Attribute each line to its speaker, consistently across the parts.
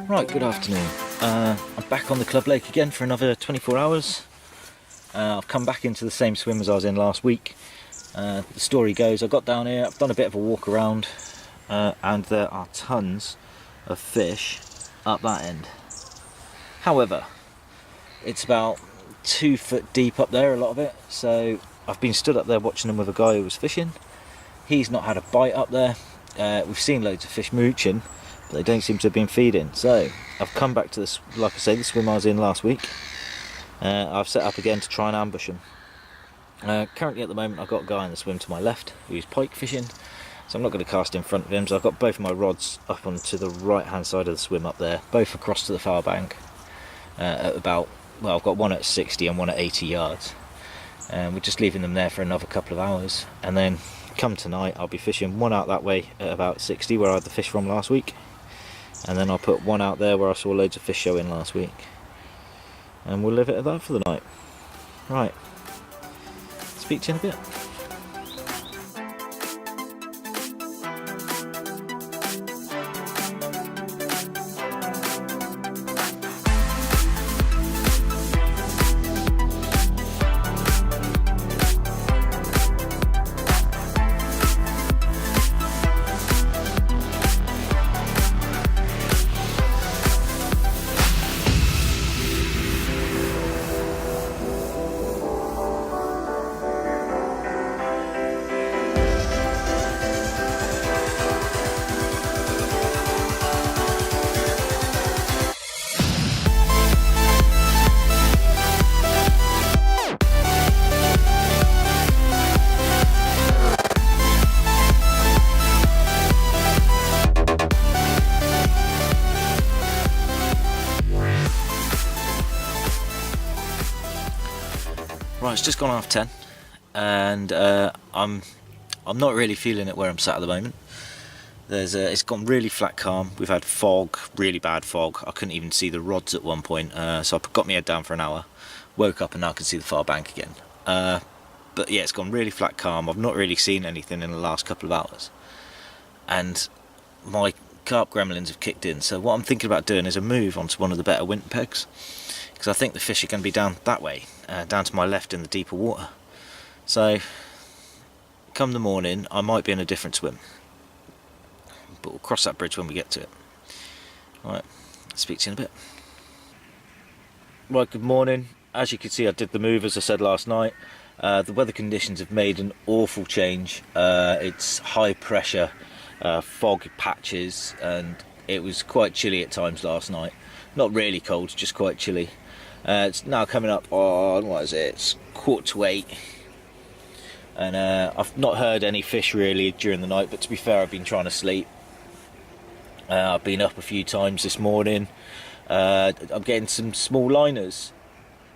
Speaker 1: Right, good afternoon. I'm back on the Club Lake again for another 24 hours. I've come back into the same swim as I was in last week. The story goes, I got down here, I've done a bit of a walk around, and there are tons of fish up that end. However, it's about 2 foot deep up there, a lot of it, so I've been stood up there watching them with a guy who was fishing. He's not had a bite up there. We've seen loads of fish mooching, but they don't seem to have been feeding. So I've come back to this, like I say, the swim I was in last week. I've set up again to try and ambush them. Currently at the moment I've got a guy in the swim to my left who's pike fishing, so I'm not going to cast in front of him. So I've got both of my rods up onto the right hand side of the swim up there, both across to the far bank at about, well, I've got one at 60 and one at 80 yards. We're just leaving them there for another couple of hours, and then come tonight I'll be fishing one out that way at about 60 where I had the fish from last week, and then I'll put one out there where I saw loads of fish showing last week, and we'll leave it at that for the night. Right, speak to you in a bit. Right, it's just gone 10:30, and I'm not really feeling it where I'm sat at the moment. It's gone really flat calm. We've had fog, really bad fog. I couldn't even see the rods at one point, so I got my head down for an hour, woke up and now I can see the far bank again. But yeah, it's gone really flat calm. I've not really seen anything in the last couple of hours, and my carp gremlins have kicked in. So what I'm thinking about doing is a move onto one of the better winter pegs, because I think the fish are going to be down that way, down to my left in the deeper water. So come the morning I might be in a different swim, but we'll cross that bridge when we get to it. Alright, speak to you in a bit. Right, good morning. As you can see, I did the move as I said last night. The weather conditions have made an awful change. It's high pressure, fog patches, and it was quite chilly at times last night. Not really cold, just quite chilly. It's now coming up on, what is it, it's 7:45, and I've not heard any fish really during the night, but to be fair, I've been trying to sleep. I've been up a few times this morning. I'm getting some small liners.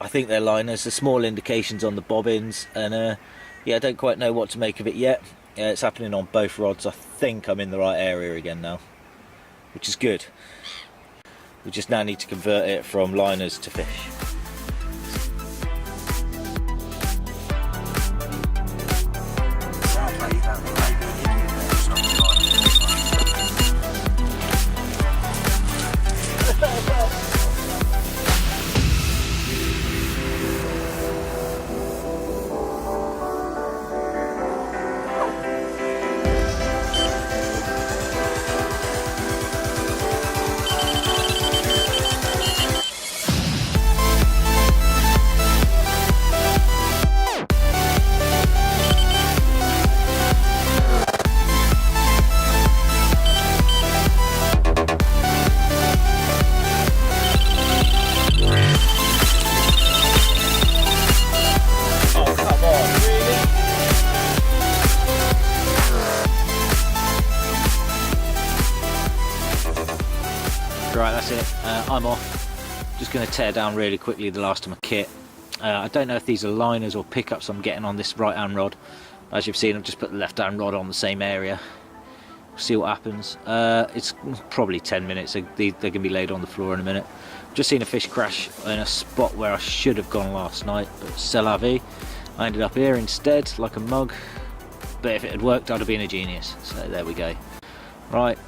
Speaker 1: I think they're liners, they're small indications on the bobbins, and yeah, I don't quite know what to make of it yet. It's happening on both rods. I think I'm in the right area again now, which is good. We just now need to convert it from liners to fish. Right, that's it. I'm off. Just going to tear down really quickly the last of my kit. I don't know if these are liners or pickups I'm getting on this right hand rod. As you've seen, I've just put the left hand rod on the same area. See what happens. It's probably 10 minutes. They're going to be laid on the floor in a minute. Just seen a fish crash in a spot where I should have gone last night, but c'est la vie. I ended up here instead, like a mug. but if it had worked I'd have been a genius. So there we go. Right,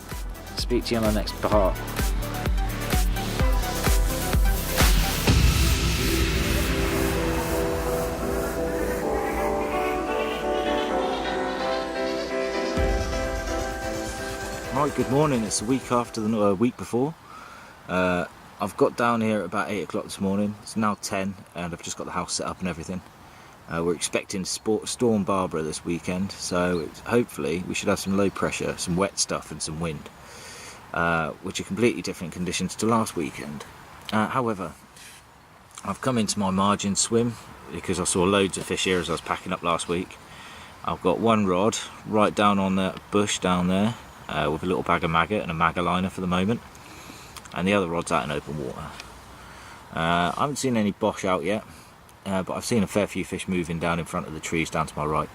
Speaker 1: speak to you on the next part. Right, good morning. It's the week after the week before. I've got down here at about 8 o'clock this morning. It's now 10 and I've just got the house set up and everything. We're expecting Storm Barbara this weekend, so hopefully we should have some low pressure, some wet stuff and some wind, which are completely different conditions to last weekend. However, I've come into my margin swim because I saw loads of fish here as I was packing up last week. I've got one rod right down on the bush down there with a little bag of maggot and a maggot liner for the moment, and the other rod's out in open water. I haven't seen any bosh out yet, but I've seen a fair few fish moving down in front of the trees down to my right,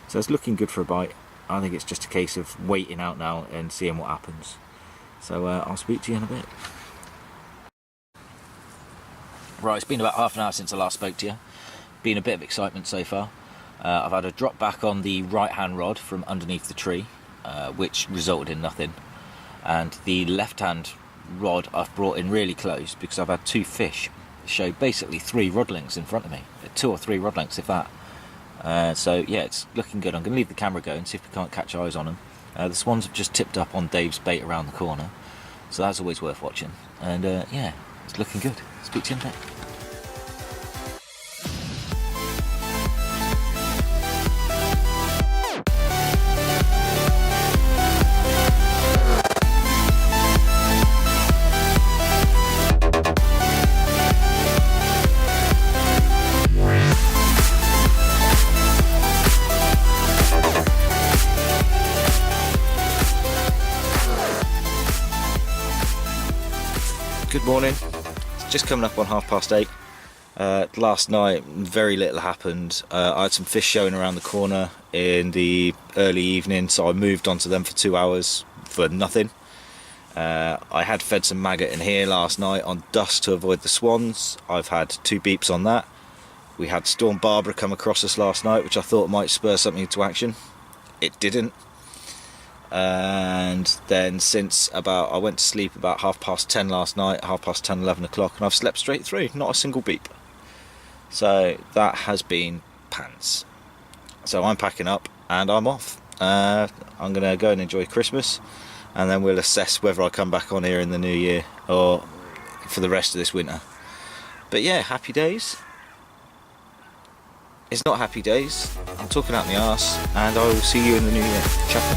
Speaker 1: so it's looking good for a bite. I think it's just a case of waiting out now and seeing what happens. So I'll speak to you in a bit. Right, it's been about half an hour since I last spoke to you. Been a bit of excitement so far. I've had a drop back on the right hand rod from underneath the tree, which resulted in nothing, and the left hand rod I've brought in really close because I've had two fish show basically 3 rod lengths in front of me, 2 or 3 rod lengths if that. So yeah, it's looking good. I'm going to leave the camera going, see if we can't catch eyes on them. The swans have just tipped up on Dave's bait around the corner, so that's always worth watching. And yeah, it's looking good. Speak to you in a bit. Good morning. It's just coming up on 8:30. Last night very little happened. I had some fish showing around the corner in the early evening, so I moved onto them for 2 hours for nothing. I had fed some maggot in here last night on dust to avoid the swans. I've had 2 beeps on that. We had Storm Barbara come across us last night, which I thought might spur something into action. It didn't. And then since I went to sleep about 10:30 last night, 10:30, 11 o'clock, and I've slept straight through, not a single beep. So that has been pants. So I'm packing up and I'm off. I'm going to go and enjoy Christmas, and then we'll assess whether I come back on here in the new year or for the rest of this winter. But yeah, happy days. It's not happy days. I'm talking out my arse, and I will see you in the new year. Ciao.